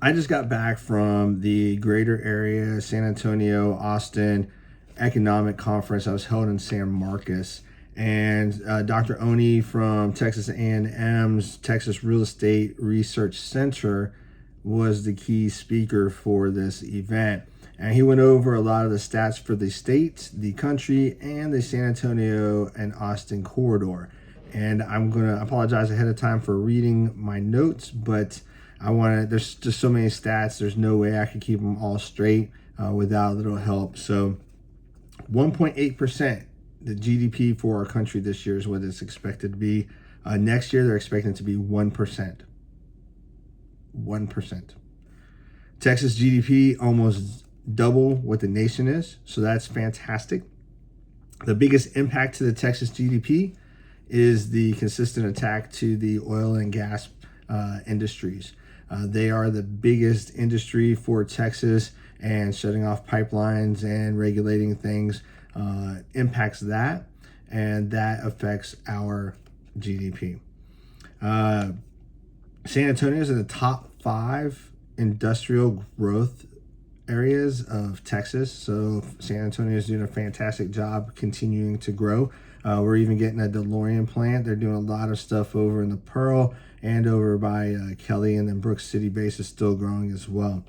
I just got back from the greater area, San Antonio, Austin economic conference. I was held in San Marcos, and Dr. Oni from Texas A&M's Texas Real Estate Research Center was the key speaker for this event. And he went over a lot of the stats for the state, the country, and the San Antonio and Austin corridor. And I'm going to apologize ahead of time for reading my notes, but there's just so many stats. There's no way I could keep them all straight without a little help. So 1.8%, the GDP for our country this year is what it's expected to be. Next year, they're expecting it to be 1%. 1%. Texas GDP almost double what the nation is, so that's fantastic. The biggest impact to the Texas GDP is the consistent attack to the oil and gas industries. They are the biggest industry for Texas, and shutting off pipelines and regulating things impacts that, and that affects our GDP. San Antonio is in the top 5 industrial growth areas of Texas. So San Antonio is doing a fantastic job continuing to grow. We're even getting a DeLorean plant. They're doing a lot of stuff over in the Pearl and over by Kelly, and then Brooks City base is still growing as well.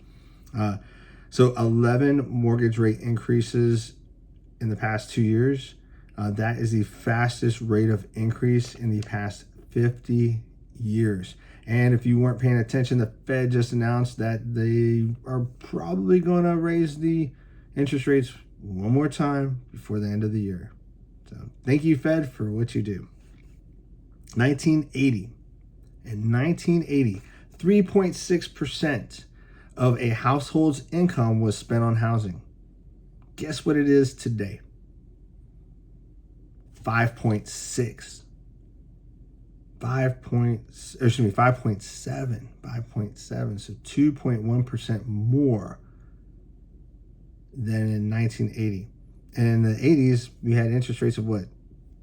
So 11 mortgage rate increases in the past 2 years. That is the fastest rate of increase in the past 50 years. And if you weren't paying attention, the Fed just announced that they are probably going to raise the interest rates one more time before the end of the year. So thank you, Fed, for what you do. 1980. In 1980, 3.6% of a household's income was spent on housing. Guess what it is today? 5.6. 5.7. 5.7. So 2.1% more than in 1980. And in the 80s, we had interest rates of what?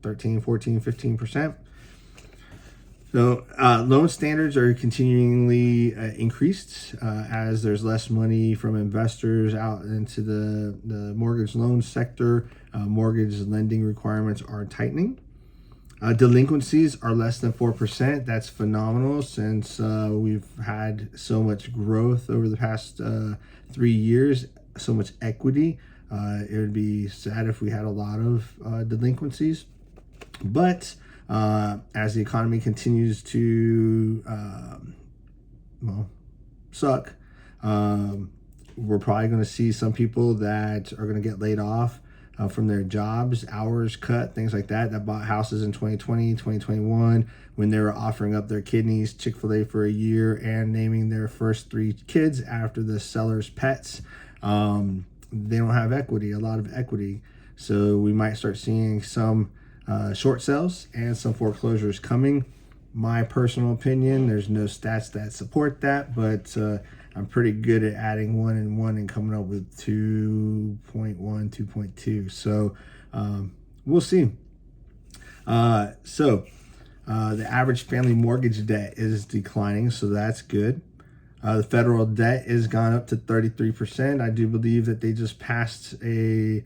13, 14, 15%. So loan standards are continually increased as there's less money from investors out into the mortgage loan sector. Mortgage lending requirements are tightening. Delinquencies are less than 4%. That's phenomenal since we've had so much growth over the past 3 years, so much equity. It would be sad if we had a lot of delinquencies. But as the economy continues to suck, we're probably going to see some people that are going to get laid off from their jobs, hours cut, things like that bought houses in 2020, 2021, when they were offering up their kidneys, Chick-fil-A for a year, and naming their first 3 kids after the seller's pets. They don't have equity, a lot of equity. So we might start seeing some short sales and some foreclosures coming. My personal opinion, there's no stats that support that, but I'm pretty good at adding 1 and 1 and coming up with 2.1, 2.2. So we'll see. The average family mortgage debt is declining, so that's good. The federal debt has gone up to 33%. I do believe that they just passed a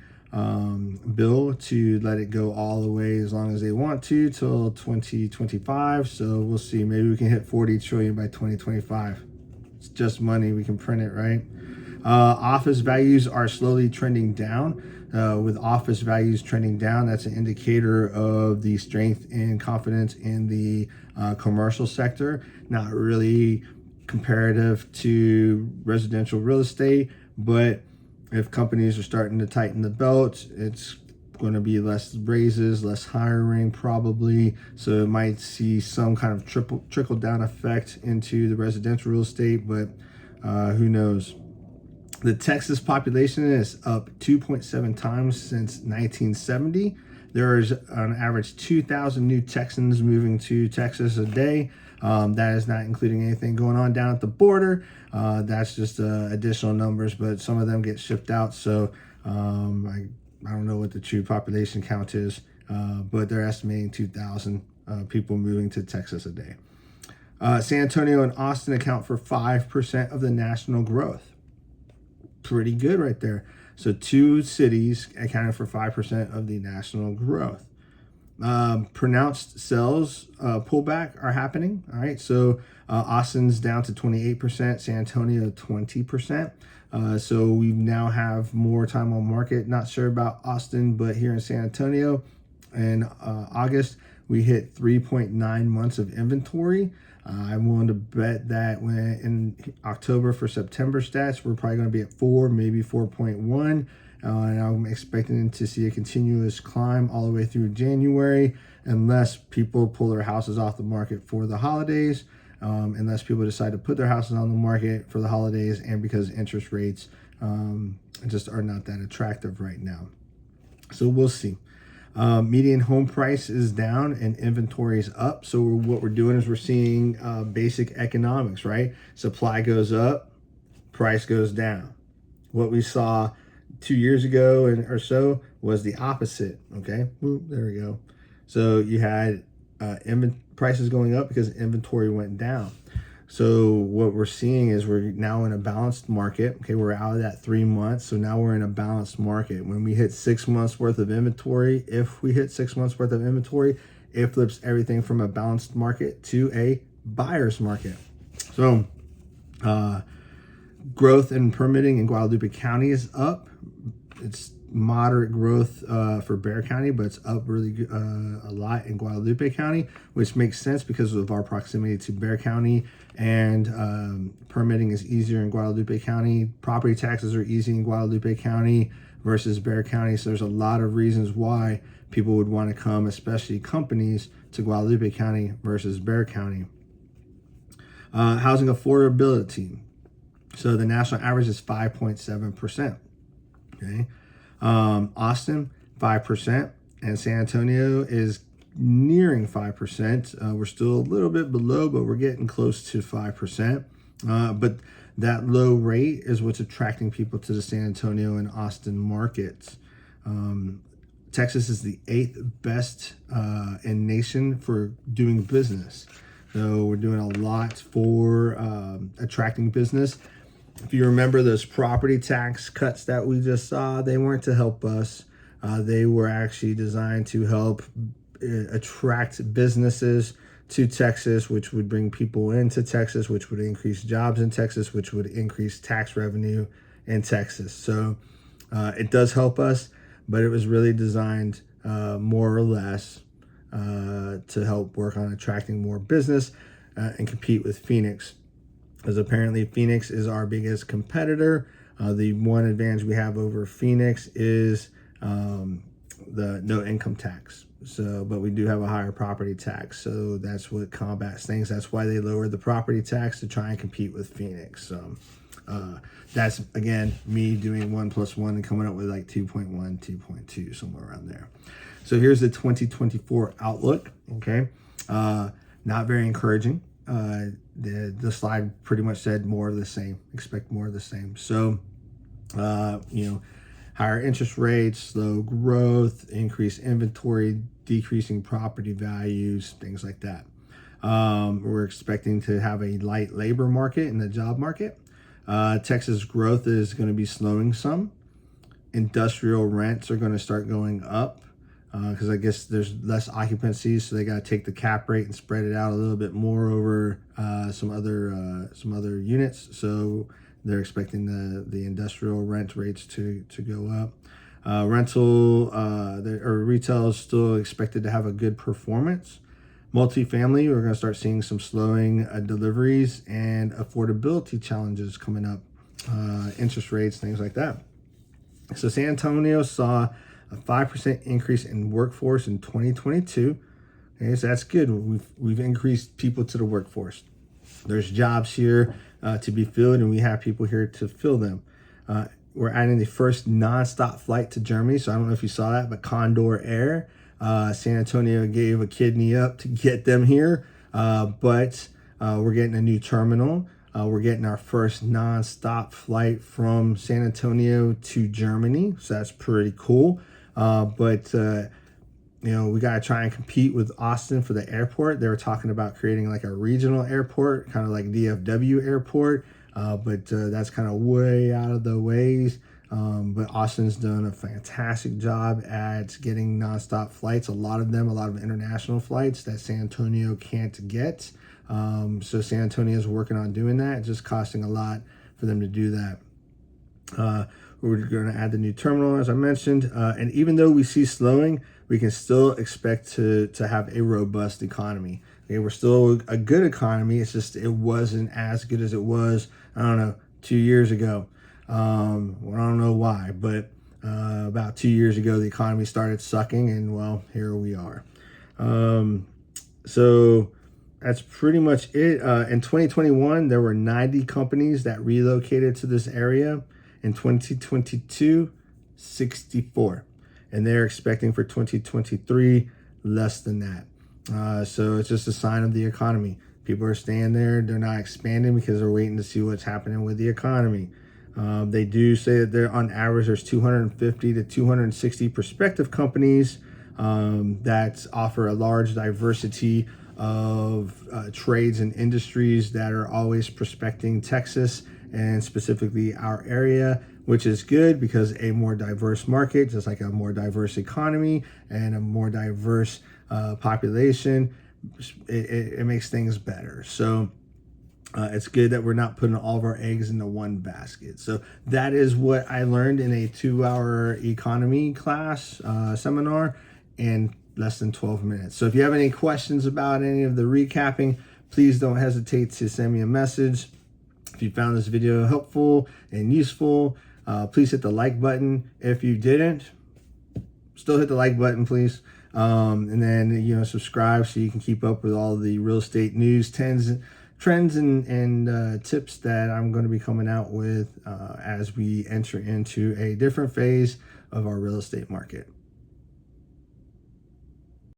bill to let it go all the way as long as they want to till 2025. So we'll see. Maybe we can hit 40 trillion by 2025. It's just money. We can print it, right? Office values are slowly trending down. With office values trending down, that's an indicator of the strength and confidence in the commercial sector. Not really comparative to residential real estate, but if companies are starting to tighten the belt, it's going to be less raises, less hiring probably. So it might see some kind of trickle down effect into the residential real estate, but who knows? The Texas population is up 2.7 times since 1970. There's on average 2,000 new Texans moving to Texas a day. That is not including anything going on down at the border. That's just additional numbers, but some of them get shipped out. So I don't know what the true population count is, but they're estimating 2,000 people moving to Texas a day. San Antonio and Austin account for 5% of the national growth. Pretty good right there. So two cities accounted for 5% of the national growth. Pronounced sales pullback are happening. All right, so Austin's down to 28%, San Antonio 20%. So we now have more time on market. Not sure about Austin, but here in San Antonio in August, we hit 3.9 months of inventory. I'm willing to bet that when in October for September stats, we're probably going to be at 4, maybe 4.1. And I'm expecting to see a continuous climb all the way through January, unless people pull their houses off the market for the holidays, unless people decide to put their houses on the market for the holidays, and because interest rates just are not that attractive right now. So we'll see. Median home price is down and inventory is up. So what we're doing is we're seeing basic economics, right? Supply goes up, price goes down. What we saw 2 years ago or so was the opposite. Okay, there we go. So you had prices going up because inventory went down. So what we're seeing is we're now in a balanced market. Okay, we're out of that 3 months. So now we're in a balanced market. When we hit 6 months worth of inventory, if we hit 6 months worth of inventory, it flips everything from a balanced market to a buyer's market. So growth in permitting in Guadalupe County is up. It's moderate growth for Bexar County, but it's up really a lot in Guadalupe County, which makes sense because of our proximity to Bexar County, and permitting is easier in Guadalupe County. Property taxes are easy in Guadalupe County versus Bexar County. So there's a lot of reasons why people would want to come, especially companies, to Guadalupe County versus Bexar County. Housing affordability. So the national average is 5.7%. Okay. Austin, 5%, and San Antonio is nearing 5%. We're still a little bit below, but we're getting close to 5%. But that low rate is what's attracting people to the San Antonio and Austin markets. Texas is the 8th best in nation for doing business. So we're doing a lot for attracting business. If you remember those property tax cuts that we just saw, they weren't to help us. They were actually designed to help attract businesses to Texas, which would bring people into Texas, which would increase jobs in Texas, which would increase tax revenue in Texas. So it does help us, but it was really designed more or less to help work on attracting more business and compete with Phoenix. Because apparently Phoenix is our biggest competitor. The one advantage we have over Phoenix is the no income tax. So, but we do have a higher property tax. So that's what combats things. That's why they lowered the property tax to try and compete with Phoenix. So that's, again, me doing 1 + 1 and coming up with like 2.1, 2.2, somewhere around there. So here's the 2024 outlook. Okay. Not very encouraging. The slide pretty much said more of the same. Expect more of the same. So, higher interest rates, slow growth, increased inventory, decreasing property values, things like that. We're expecting to have a light labor market in the job market. Texas growth is going to be slowing some. Industrial rents are going to start going up. Because I guess there's less occupancy, so they got to take the cap rate and spread it out a little bit more over some other units. So they're expecting the industrial rent rates to go up. Retail is still expected to have a good performance. Multifamily, we're going to start seeing some slowing deliveries and affordability challenges coming up. Interest rates, things like that. So San Antonio saw a 5% increase in workforce in 2022. Okay, so that's good. We've increased people to the workforce. There's jobs here to be filled, and we have people here to fill them. We're adding the first nonstop flight to Germany. So I don't know if you saw that, but Condor Air, San Antonio gave a kidney up to get them here. But we're getting a new terminal. We're getting our first nonstop flight from San Antonio to Germany. So that's pretty cool. But we got to try and compete with Austin for the airport. They were talking about creating like a regional airport, kind of like DFW airport, but that's kind of way out of the ways. But Austin's done a fantastic job at getting nonstop flights, a lot of international flights that San Antonio can't get. So San Antonio is working on doing that. It's just costing a lot for them to do that. We're going to add the new terminal, as I mentioned. And even though we see slowing, we can still expect to have a robust economy. Okay, we're still a good economy. It's just it wasn't as good as it was, I don't know, 2 years ago. Well, I don't know why, but about 2 years ago, the economy started sucking, and well, here we are. So that's pretty much it. In 2021, there were 90 companies that relocated to this area. In 2022, 64. And they're expecting for 2023 less than that. So it's just a sign of the economy. People are staying there. They're not expanding because they're waiting to see what's happening with the economy. They do say that they're on average there's 250 to 260 prospective companies that offer a large diversity of trades and industries that are always prospecting Texas and specifically our area, which is good because a more diverse market, just like a more diverse economy and a more diverse population, it makes things better. So it's good that we're not putting all of our eggs into one basket. So that is what I learned in a 2-hour economy class seminar in less than 12 minutes. So if you have any questions about any of the recapping, please don't hesitate to send me a message. If you found this video helpful and useful, please hit the like button. If you didn't, still hit the like button, please. And then, subscribe so you can keep up with all the real estate news, trends, and tips that I'm going to be coming out with as we enter into a different phase of our real estate market.